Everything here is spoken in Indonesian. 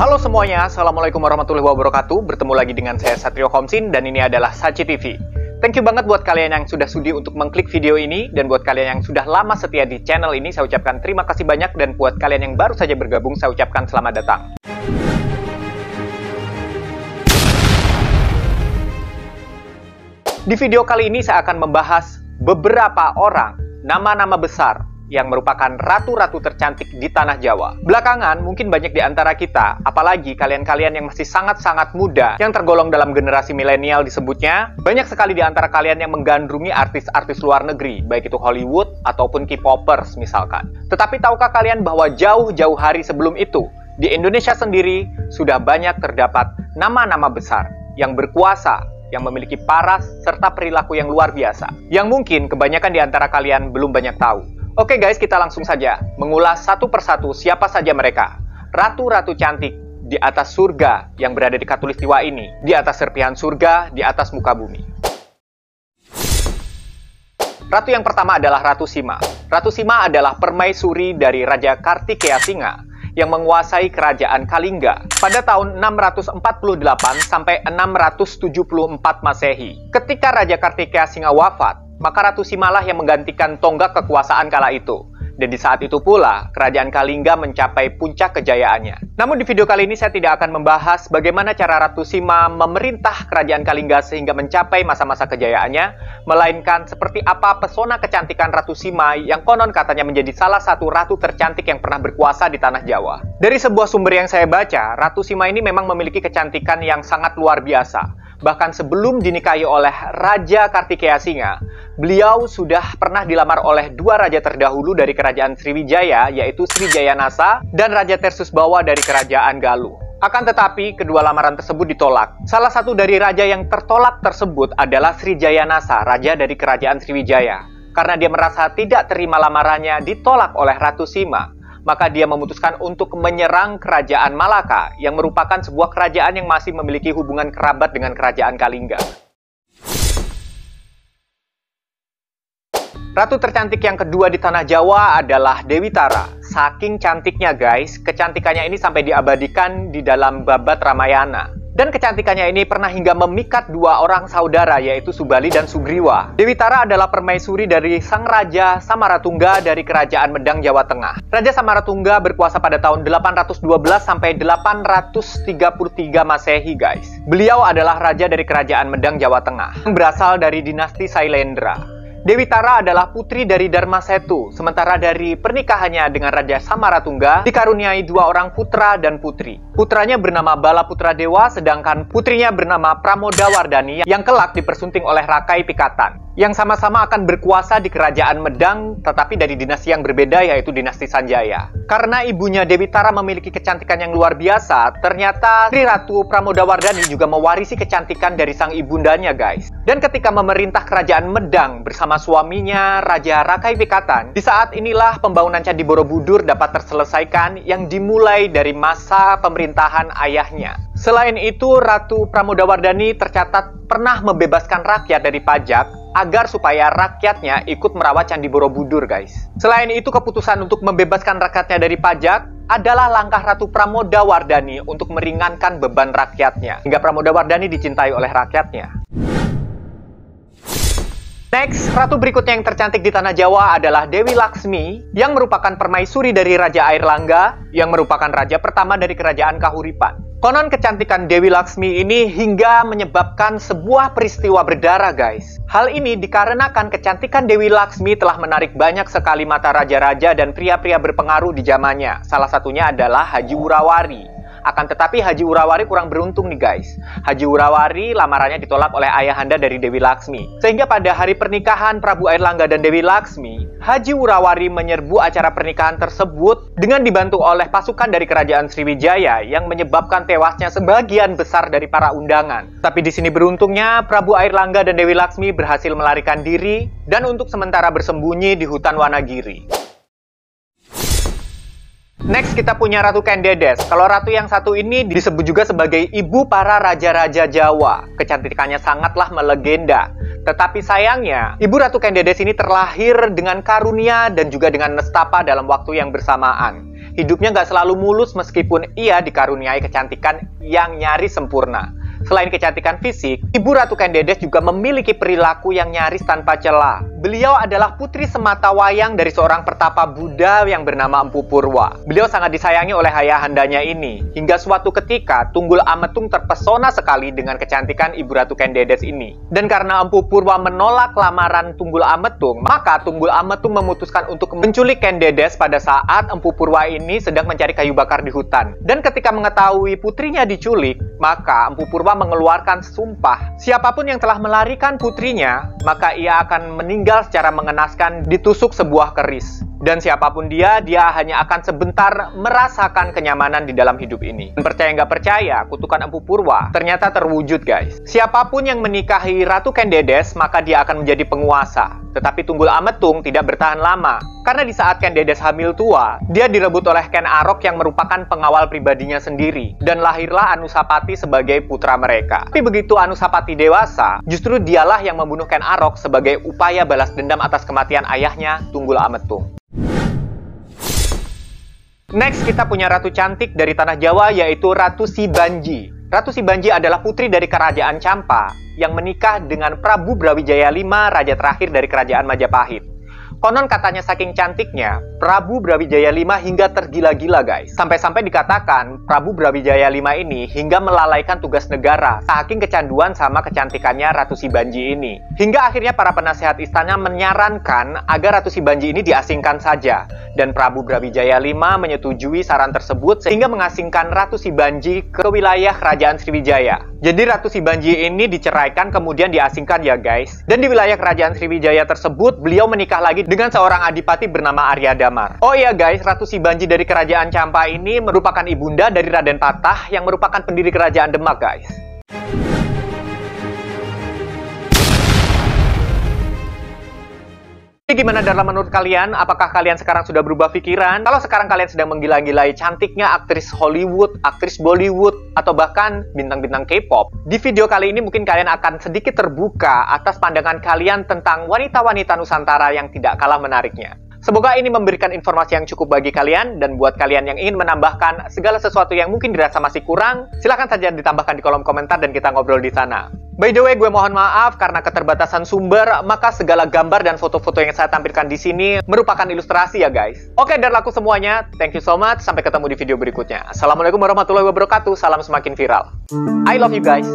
Halo semuanya, Assalamualaikum warahmatullahi wabarakatuh. Bertemu lagi dengan saya Satrio Komsin dan ini adalah Sachi TV. Thank you banget buat kalian yang sudah sudi untuk mengklik video ini. Dan buat kalian yang sudah lama setia di channel ini, saya ucapkan terima kasih banyak. Dan buat kalian yang baru saja bergabung, saya ucapkan selamat datang. Di video kali ini saya akan membahas beberapa orang, nama-nama besar yang merupakan ratu-ratu tercantik di tanah Jawa. Belakangan, mungkin banyak di antara kita, apalagi kalian-kalian yang masih sangat-sangat muda, yang tergolong dalam generasi milenial disebutnya, banyak sekali di antara kalian yang menggandrungi artis-artis luar negeri, baik itu Hollywood ataupun K-popers misalkan. Tetapi tahukah kalian bahwa jauh-jauh hari sebelum itu, di Indonesia sendiri sudah banyak terdapat nama-nama besar yang berkuasa, yang memiliki paras serta perilaku yang luar biasa, yang mungkin kebanyakan di antara kalian belum banyak tahu. Oke guys, kita langsung saja mengulas satu persatu siapa saja mereka. Ratu-ratu cantik di atas surga yang berada di Khatulistiwa ini, di atas serpihan surga, di atas muka bumi. Ratu yang pertama adalah Ratu Sima. Ratu Sima adalah permaisuri dari Raja Kartikeya Singa yang menguasai kerajaan Kalingga pada tahun 648 sampai 674 Masehi. Ketika Raja Kartikeya Singa wafat, maka Ratu Sima lah yang menggantikan tonggak kekuasaan kala itu. Dan di saat itu pula, kerajaan Kalingga mencapai puncak kejayaannya. Namun di video kali ini saya tidak akan membahas bagaimana cara Ratu Sima memerintah kerajaan Kalingga sehingga mencapai masa-masa kejayaannya, melainkan seperti apa pesona kecantikan Ratu Sima yang konon katanya menjadi salah satu ratu tercantik yang pernah berkuasa di tanah Jawa. Dari sebuah sumber yang saya baca, Ratu Sima ini memang memiliki kecantikan yang sangat luar biasa. Bahkan sebelum dinikahi oleh Raja Kartikeya Singa, beliau sudah pernah dilamar oleh dua raja terdahulu dari kerajaan Sriwijaya, yaitu Srijaya Nasa dan Raja Tersusbawa dari kerajaan Galuh. Akan tetapi, kedua lamaran tersebut ditolak. Salah satu dari raja yang tertolak tersebut adalah Srijaya Nasa, raja dari kerajaan Sriwijaya. Karena dia merasa tidak terima lamarannya ditolak oleh Ratu Sima, maka dia memutuskan untuk menyerang kerajaan Malaka yang merupakan sebuah kerajaan yang masih memiliki hubungan kerabat dengan kerajaan Kalingga. Ratu tercantik yang kedua di tanah Jawa adalah Dewi Tara. Saking cantiknya guys, kecantikannya ini sampai diabadikan di dalam Babad Ramayana. Dan kecantikannya ini pernah hingga memikat dua orang saudara, yaitu Subali dan Sugriwa. Dewi Tara adalah permaisuri dari Sang Raja Samaratungga dari Kerajaan Medang Jawa Tengah. Raja Samaratungga berkuasa pada tahun 812 sampai 833 Masehi guys. Beliau adalah raja dari Kerajaan Medang Jawa Tengah, yang berasal dari dinasti Sailendra. Dewi Tara adalah putri dari Darmasetu, sementara dari pernikahannya dengan Raja Samaratungga dikaruniai dua orang putra dan putri. Putranya bernama Balaputra Dewa, sedangkan putrinya bernama Pramodawardhani yang kelak dipersunting oleh Rakai Pikatan, yang sama-sama akan berkuasa di kerajaan Medang, tetapi dari dinasti yang berbeda, yaitu dinasti Sanjaya. Karena ibunya Dewi Tara memiliki kecantikan yang luar biasa, ternyata Sri Ratu Pramodawardhani juga mewarisi kecantikan dari sang ibundanya guys. Dan ketika memerintah kerajaan Medang bersama suaminya Raja Rakai Pikatan, di saat inilah pembangunan Candi Borobudur dapat terselesaikan yang dimulai dari masa pemerintahan ayahnya. Selain itu, Ratu Pramodawardhani tercatat pernah membebaskan rakyat dari pajak agar supaya rakyatnya ikut merawat Candi Borobudur guys. Selain itu, keputusan untuk membebaskan rakyatnya dari pajak adalah langkah Ratu Pramodawardhani untuk meringankan beban rakyatnya, hingga Pramodawardhani dicintai oleh rakyatnya. Next, ratu berikutnya yang tercantik di tanah Jawa adalah Dewi Laksmi, yang merupakan permaisuri dari Raja Airlangga, yang merupakan raja pertama dari kerajaan Kahuripan. Konon kecantikan Dewi Laksmi ini hingga menyebabkan sebuah peristiwa berdarah guys. Hal ini dikarenakan kecantikan Dewi Laksmi telah menarik banyak sekali mata raja-raja dan pria-pria berpengaruh di zamannya. Salah satunya adalah Haji Wurawari. Akan tetapi Haji Wurawari kurang beruntung nih guys. Haji Wurawari lamarannya ditolak oleh ayahanda dari Dewi Laksmi. Sehingga pada hari pernikahan Prabu Airlangga dan Dewi Laksmi, Haji Wurawari menyerbu acara pernikahan tersebut dengan dibantu oleh pasukan dari kerajaan Sriwijaya yang menyebabkan tewasnya sebagian besar dari para undangan. Tapi di sini beruntungnya Prabu Airlangga dan Dewi Laksmi berhasil melarikan diri dan untuk sementara bersembunyi di hutan Wanagiri. Next, kita punya Ratu Kendedes. Kalau ratu yang satu ini disebut juga sebagai ibu para raja-raja Jawa. Kecantikannya sangatlah melegenda. Tetapi sayangnya, Ibu Ratu Kendedes ini terlahir dengan karunia dan juga dengan nestapa dalam waktu yang bersamaan. hidupnya nggak selalu mulus meskipun ia dikaruniai kecantikan yang nyaris sempurna. Selain kecantikan fisik, Ibu Ratu Kendedes juga memiliki perilaku yang nyaris tanpa celah. Beliau adalah putri sematawayang dari seorang pertapa Buddha yang bernama Empu Purwa. Beliau sangat disayangi oleh ayahandanya ini. Hingga suatu ketika, Tunggul Ametung terpesona sekali dengan kecantikan Ibu Ratu Kendedes ini. Dan karena Empu Purwa menolak lamaran Tunggul Ametung, maka Tunggul Ametung memutuskan untuk menculik Kendedes pada saat Empu Purwa ini sedang mencari kayu bakar di hutan. Dan ketika mengetahui putrinya diculik, maka Empu Purwa mengeluarkan sumpah. Siapapun yang telah melarikan putrinya, maka ia akan meninggal secara mengenaskan ditusuk sebuah keris. Dan siapapun dia hanya akan sebentar merasakan kenyamanan di dalam hidup ini. Dan percaya nggak percaya, kutukan Empu Purwa ternyata terwujud, guys. Siapapun yang menikahi Ratu Kendedes, maka dia akan menjadi penguasa. Tetapi Tunggul Ametung tidak bertahan lama. Karena di saat Kendedes hamil tua, dia direbut oleh Ken Arok yang merupakan pengawal pribadinya sendiri. Dan lahirlah Anusapati sebagai putra mereka. Tapi begitu Anusapati dewasa, justru dialah yang membunuh Ken Arok sebagai upaya balas dendam atas kematian ayahnya, Tunggul Ametung. Next, kita punya ratu cantik dari tanah Jawa, yaitu Ratu Sibanji. Ratu Sibanji adalah putri dari Kerajaan Campa yang menikah dengan Prabu Brawijaya V, raja terakhir dari Kerajaan Majapahit. Konon katanya saking cantiknya, Prabu Brawijaya V hingga tergila-gila, guys. Sampai-sampai dikatakan Prabu Brawijaya V ini hingga melalaikan tugas negara saking kecanduan sama kecantikannya Ratu Sibanji ini. Hingga akhirnya para penasehat istana menyarankan agar Ratu Sibanji ini diasingkan saja. Dan Prabu Brawijaya V menyetujui saran tersebut sehingga mengasingkan Ratu Sibanji ke wilayah Kerajaan Sriwijaya. Jadi Ratu Sibanji ini diceraikan kemudian diasingkan ya, guys. Dan di wilayah Kerajaan Sriwijaya tersebut, beliau menikah lagi dengan seorang adipati bernama Arya Damar. Oh iya guys, Ratu Sibanji dari Kerajaan Campa ini merupakan ibunda dari Raden Patah yang merupakan pendiri Kerajaan Demak, guys. Jadi gimana dalam menurut kalian? Apakah kalian sekarang sudah berubah pikiran? Kalau sekarang kalian sedang menggila-gilai cantiknya aktris Hollywood, aktris Bollywood, atau bahkan bintang-bintang K-pop, di video kali ini mungkin kalian akan sedikit terbuka atas pandangan kalian tentang wanita-wanita Nusantara yang tidak kalah menariknya. Semoga ini memberikan informasi yang cukup bagi kalian, dan buat kalian yang ingin menambahkan segala sesuatu yang mungkin dirasa masih kurang, silahkan saja ditambahkan di kolom komentar dan kita ngobrol di sana. By the way, gue mohon maaf karena keterbatasan sumber, maka segala gambar dan foto-foto yang saya tampilkan di sini merupakan ilustrasi ya guys. Oke, dan laku semuanya. Thank you so much. Sampai ketemu di video berikutnya. Assalamualaikum warahmatullahi wabarakatuh. Salam semakin viral. I love you guys.